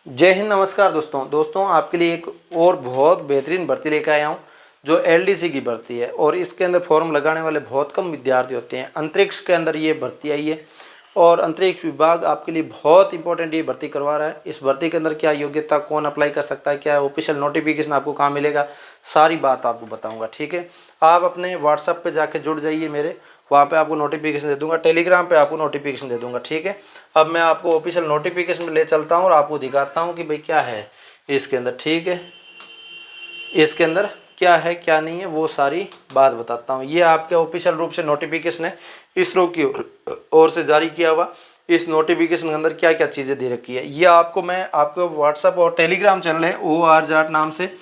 जय हिंद, नमस्कार दोस्तों आपके लिए एक और बहुत बेहतरीन भर्ती लेकर आया हूँ जो एलडीसी की भर्ती है। और इसके अंदर फॉर्म लगाने वाले बहुत कम विद्यार्थी होते हैं। अंतरिक्ष के अंदर ये भर्ती आई है और अंतरिक्ष विभाग आपके लिए बहुत इंपॉर्टेंट ये भर्ती करवा रहा है। इस भर्ती के अंदर क्या योग्यता, कौन अप्लाई कर सकता है, क्या ऑफिशियल नोटिफिकेशन आपको कहाँ मिलेगा, सारी बात आपको बताऊँगा। ठीक है, आप अपने व्हाट्सएप पर जाके जुड़ जाइए मेरे, वहाँ पे आपको नोटिफिकेशन दे दूंगा, टेलीग्राम पे आपको नोटिफिकेशन दे दूंगा। ठीक है, अब मैं आपको ऑफिशियल नोटिफिकेशन में ले चलता हूँ और आपको दिखाता हूँ कि भाई क्या है इसके अंदर। ठीक है, इसके अंदर क्या है क्या नहीं है वो सारी बात बताता हूँ। ये आपके ऑफिशियल रूप से नोटिफिकेशन है, इसरो की ओर से जारी किया हुआ। इस नोटिफिकेशन के अंदर क्या क्या चीज़ें दे रखी है ये आपको मैं आपको व्हाट्सअप और टेलीग्राम चैनल है OR जाट नाम से,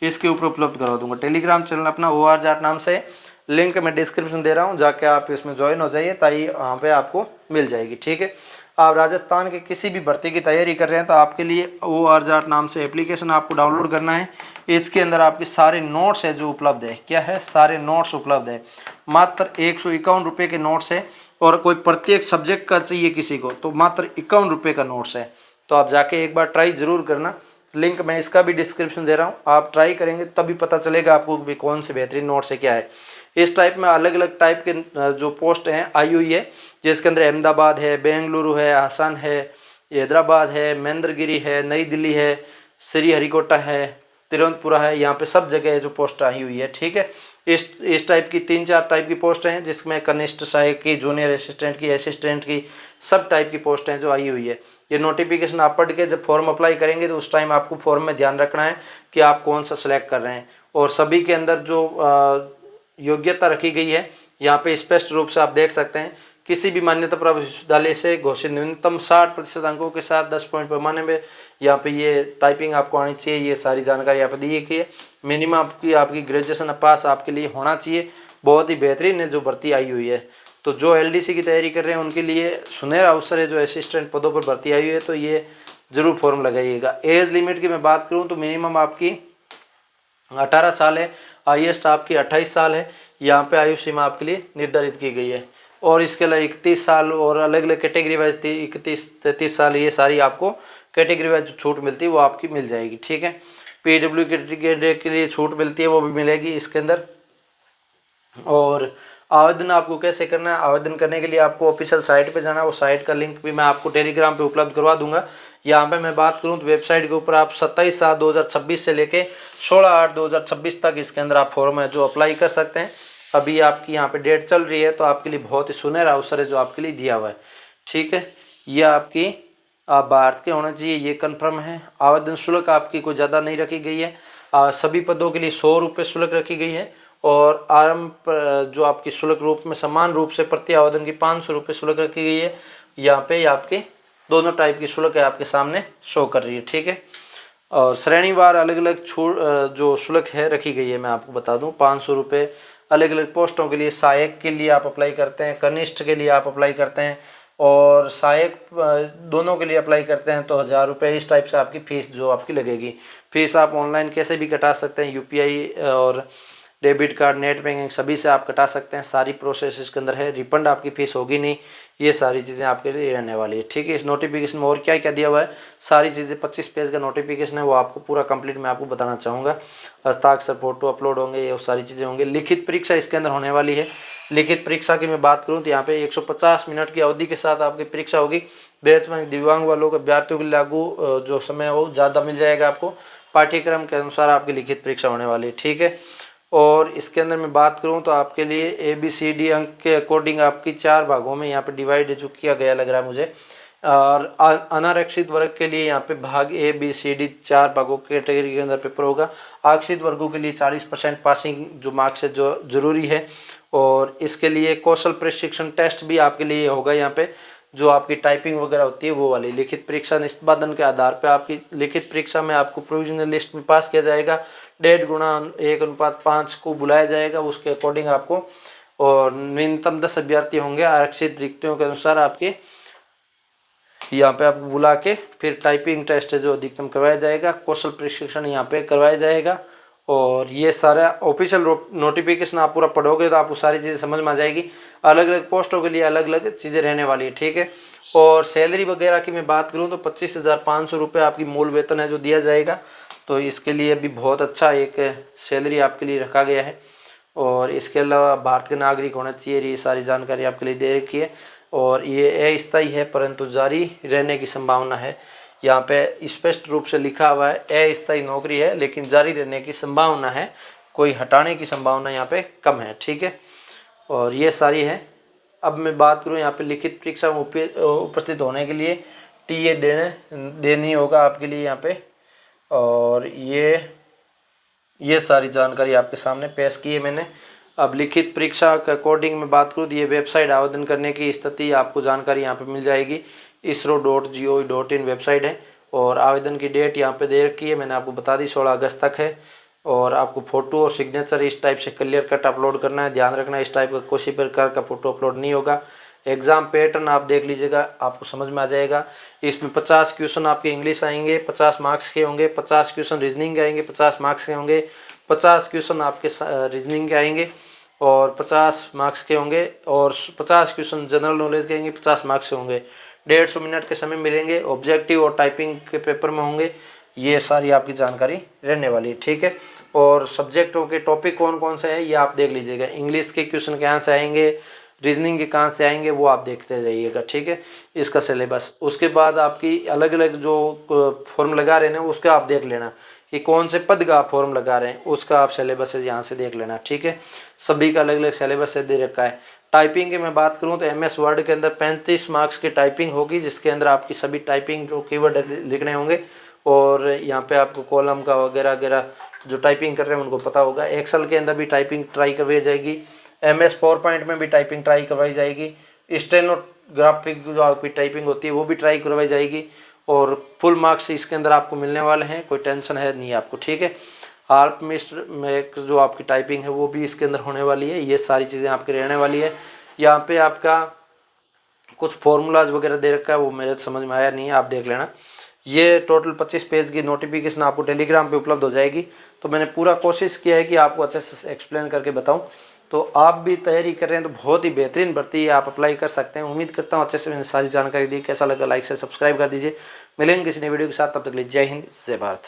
इसके ऊपर उपलब्ध करवा दूंगा। टेलीग्राम चैनल अपना OR जाट नाम से, लिंक मैं डिस्क्रिप्शन दे रहा हूँ, जाके आप इसमें ज्वाइन हो जाइए ताकि वहाँ पे आपको मिल जाएगी। ठीक है, आप राजस्थान के किसी भी भर्ती की तैयारी कर रहे हैं तो आपके लिए OR जाट नाम से एप्लीकेशन आपको डाउनलोड करना है। इसके अंदर आपके सारे नोट्स है जो उपलब्ध है, क्या है, सारे नोट्स उपलब्ध है। मात्र 151 रुपये के नोट्स है और कोई प्रत्येक सब्जेक्ट का चाहिए किसी को तो मात्र 51 रुपये का नोट्स है। तो आप जाके एक बार ट्राई जरूर करना। लिंक मैं इसका भी डिस्क्रिप्शन दे रहा हूँ, आप ट्राई करेंगे तभी पता चलेगा आपको कि कौन से बेहतरीन नोट्स है क्या है। इस टाइप में अलग अलग टाइप के जो पोस्ट हैं आई हुई है, जिसके अंदर अहमदाबाद है, बेंगलुरु है, हसन है, हैदराबाद है, महेंद्रगिरी है, नई दिल्ली है, श्री हरिकोटा है, तिरुवनंतपुरा है, यहाँ पे सब जगह जो पोस्ट आई हुई है। ठीक है, इस टाइप की 3-4 टाइप की पोस्ट हैं, जिसमें कनिष्ठ सहायक की, जूनियर असिस्टेंट की, असिस्टेंट की, सब टाइप की पोस्ट हैं जो आई हुई है। ये नोटिफिकेशन आप पढ़ के जब फॉर्म अप्लाई करेंगे तो उस टाइम आपको फॉर्म में ध्यान रखना है कि आप कौन सा सिलेक्ट कर रहे हैं। और सभी के अंदर जो योग्यता रखी गई है यहाँ पे स्पष्ट रूप से आप देख सकते हैं। किसी भी मान्यता प्राप्त विश्वविद्यालय से घोषित न्यूनतम 60% अंकों के साथ 10 पॉइंट पैमाने में यहाँ पे ये टाइपिंग आपको आनी चाहिए। ये सारी जानकारी यहाँ पे दी गई है। मिनिमम आपकी ग्रेजुएशन पास आपके लिए होना चाहिए। बहुत ही बेहतरीन है जो भर्ती आई हुई है। तो जो एलडीसी की तैयारी कर रहे हैं उनके लिए सुनहरा अवसर है। जो असिस्टेंट पदों पर भर्ती आई हुई है तो ये जरूर फॉर्म लगाइएगा। एज लिमिट की मैं बात करूँ तो मिनिमम आपकी 18 साल है, हाईएस्ट आपकी 28 साल है। यहाँ पे आयु सीमा आपके लिए निर्धारित की गई है। और इसके अलावा 31 साल और अलग अलग कैटेगरी वाइज 31-33 साल, ये सारी आपको कैटेगरी वाइज जो छूट मिलती है वो आपकी मिल जाएगी। ठीक है, PW कैटेगरी के लिए छूट मिलती है वो भी मिलेगी इसके अंदर। और आवेदन आपको कैसे करना है, आवेदन करने के लिए आपको ऑफिशियल साइट पे जाना है। वो साइट का लिंक भी मैं आपको टेलीग्राम पे उपलब्ध करवा दूंगा। यहाँ पे मैं बात करूँ तो वेबसाइट के ऊपर आप 27/7/2026 से लेके 16/8/2026 तक इसके अंदर आप फॉर्म है जो अप्लाई कर सकते हैं। अभी आपकी यहाँ पे डेट चल रही है तो आपके लिए बहुत ही सुनहरा अवसर है जो आपके लिए दिया हुआ है। ठीक है, ये आपकी आप भारत के होना चाहिए, ये कन्फर्म है। आवेदन शुल्क आपकी कोई ज़्यादा नहीं रखी गई है। सभी पदों के लिए 100 रुपये शुल्क रखी गई है। और आरंभ जो आपकी शुल्क रूप में समान रूप से प्रति आवेदन की 500 रुपये शुल्क रखी गई है। यहाँ पे आपके दोनों टाइप की शुल्क है आपके सामने शो कर रही है। ठीक है, और श्रेणीवार अलग अलग छूट जो शुल्क है रखी गई है। मैं आपको बता दूं 500 रुपये अलग अलग पोस्टों के लिए। सहायक के लिए आप अप्लाई करते हैं, कनिष्ठ के लिए आप अप्लाई करते हैं और सहायक दोनों के लिए अप्लाई करते हैं तो 1000 रुपये इस टाइप से आपकी फ़ीस जो आपकी लगेगी। फ़ीस आप ऑनलाइन कैसे भी कटा सकते हैं, UPI और डेबिट कार्ड, नेट बैंकिंग सभी से आप कटा सकते हैं। सारी प्रोसेस इसके अंदर है। रिफंड आपकी फ़ीस होगी नहीं, ये सारी चीज़ें आपके लिए रहने वाली है। ठीक है, इस नोटिफिकेशन में और क्या क्या दिया हुआ है, सारी चीज़ें 25 पेज का नोटिफिकेशन है वो आपको पूरा कंप्लीट मैं आपको बताना चाहूँगा। हस्ताक्षर फोटो अपलोड होंगे, ये सारी चीज़ें होंगी। लिखित परीक्षा इसके अंदर होने वाली है। लिखित परीक्षा की मैं बात करूँ तो यहाँ पे 150 मिनट की अवधि के साथ आपकी परीक्षा होगी। बेहद में दिव्यांग वालों के अभ्यर्थियों के लागू जो समय है वो ज़्यादा मिल जाएगा आपको। पाठ्यक्रम के अनुसार आपकी लिखित परीक्षा होने वाली है। ठीक है, और इसके अंदर मैं बात करूं तो आपके लिए ABCD अंक के अकॉर्डिंग आपकी 4 भागों में यहाँ पे डिवाइड जो किया गया लग रहा है मुझे। और अनारक्षित वर्ग के लिए यहाँ पे भाग ABCD 4 भागों कैटेगरी के अंदर पेपर होगा। आरक्षित वर्गों के लिए 40% पासिंग जो मार्क्स है जो जरूरी है। और इसके लिए कौशल प्रशिक्षण टेस्ट भी आपके लिए होगा। यहाँ पे जो आपकी टाइपिंग वगैरह होती है वो वाली लिखित परीक्षा निष्पादन के आधार पर आपकी लिखित परीक्षा में आपको प्रोविजनल लिस्ट में पास किया जाएगा। 1.5:1:5 को बुलाया जाएगा, उसके अकॉर्डिंग आपको। और न्यूनतम 10 अभ्यर्थी होंगे। आरक्षित रिक्तियों के अनुसार आपके यहाँ पे आपको बुला के फिर टाइपिंग टेस्ट है जो अधिकतम करवाया जाएगा। कौशल प्रशिक्षण यहाँ पे करवाया जाएगा। और ये सारा ऑफिशियल नोटिफिकेशन आप पूरा पढ़ोगे तो आपको सारी चीज़ें समझ में आ जाएगी। अलग अलग पोस्टों के लिए अलग अलग चीज़ें रहने वाली है। ठीक है, और सैलरी वगैरह की मैं बात करूं तो 25,500 रुपये आपकी मूल वेतन है जो दिया जाएगा। तो इसके लिए भी बहुत अच्छा एक सैलरी आपके लिए रखा गया है। और इसके अलावा भारत के नागरिक होना चाहिए, ये सारी जानकारी आपके लिए दे रखी है। और ये अस्थायी है परंतु जारी रहने की संभावना है। यहाँ पे स्पष्ट रूप से लिखा हुआ है अस्थायी नौकरी है लेकिन जारी रहने की संभावना है, कोई हटाने की संभावना यहाँ पे कम है। ठीक है, और ये सारी है। अब मैं बात करूँ यहाँ पे लिखित परीक्षा में उपस्थित होने के लिए टीए देनी होगा आपके लिए यहाँ पे। और ये सारी जानकारी आपके सामने पेश की है मैंने। अब लिखित परीक्षा के अकॉर्डिंग में बात करूँ तो ये वेबसाइट आवेदन करने की स्थिति आपको जानकारी यहाँ पे मिल जाएगी। isro.gov.in वेबसाइट है और आवेदन की डेट यहाँ पे दे रखी है, मैंने आपको बता दी 16 अगस्त तक है। और आपको फ़ोटो और सिग्नेचर इस टाइप से क्लियर कट अपलोड करना है। ध्यान रखना इस टाइप का किसी प्रकार का फ़ोटो अपलोड नहीं होगा। एग्ज़ाम पैटर्न आप देख लीजिएगा, आपको समझ में आ जाएगा। इसमें 50 क्वेश्चन आपके इंग्लिश आएंगे, 50 मार्क्स के होंगे, 50 क्वेश्चन रीजनिंग के आएंगे, 50 मार्क्स के होंगे, 50 क्वेश्चन आपके रीजनिंग के आएंगे और 50 मार्क्स के होंगे, और 50 क्वेश्चन जनरल नॉलेज के आएंगे, 50 मार्क्स के होंगे। 150 मिनट के समय मिलेंगे, ऑब्जेक्टिव और टाइपिंग के पेपर में होंगे। ये सारी आपकी जानकारी रहने वाली है। ठीक है, और सब्जेक्टों के टॉपिक कौन कौन से हैं ये आप देख लीजिएगा। इंग्लिश के क्वेश्चन कहाँ से आएंगे, रीजनिंग के कहाँ से आएंगे वो आप देखते जाइएगा। ठीक है, इसका सिलेबस। उसके बाद आपकी अलग अलग जो फॉर्म लगा रहे हैं उसका आप देख लेना कि कौन से पद का आप फॉर्म लगा रहे हैं, उसका आप सिलेबस यहाँ से देख लेना। ठीक है, सभी का अलग अलग सिलेबस दे रखा है। टाइपिंग की मैं बात करूँ तो MS वर्ड के अंदर 35 मार्क्स की टाइपिंग होगी, जिसके अंदर आपकी सभी टाइपिंग जो कीवर्ड लिखने होंगे। और यहाँ पे आपको कॉलम का वगैरह वगैरह जो टाइपिंग कर रहे हैं उनको पता होगा। एक्सेल के अंदर भी टाइपिंग ट्राई करवाई जाएगी, MS PowerPoint में भी टाइपिंग ट्राई करवाई जाएगी, स्टेनोग्राफिक जो आपकी टाइपिंग होती है वो भी ट्राई करवाई जाएगी। और फुल मार्क्स इसके अंदर आपको मिलने वाले हैं, कोई टेंशन है नहीं आपको। ठीक है, हार्प मिस्टर में जो आपकी टाइपिंग है वो भी इसके अंदर होने वाली है। ये सारी चीज़ें आपकी रहने वाली है। यहाँ पे आपका कुछ फॉर्मूलाज वगैरह दे रखा है, वो मेरे समझ में आया नहीं है, आप देख लेना। ये टोटल 25 पेज की नोटिफिकेशन आपको टेलीग्राम पे उपलब्ध हो जाएगी। तो मैंने पूरा कोशिश किया है कि आपको अच्छे से एक्सप्लेन करके बताऊं। तो आप भी तैयारी कर रहे हैं तो बहुत ही बेहतरीन भर्ती है, आप अप्लाई कर सकते हैं। उम्मीद करता हूं अच्छे से मैंने सारी जानकारी दी। कैसा लगा लाइक से सब्सक्राइब कर दीजिए। मिलेंगे किसी नई वीडियो के साथ, तब तक के लिए जय हिंद जय भारत।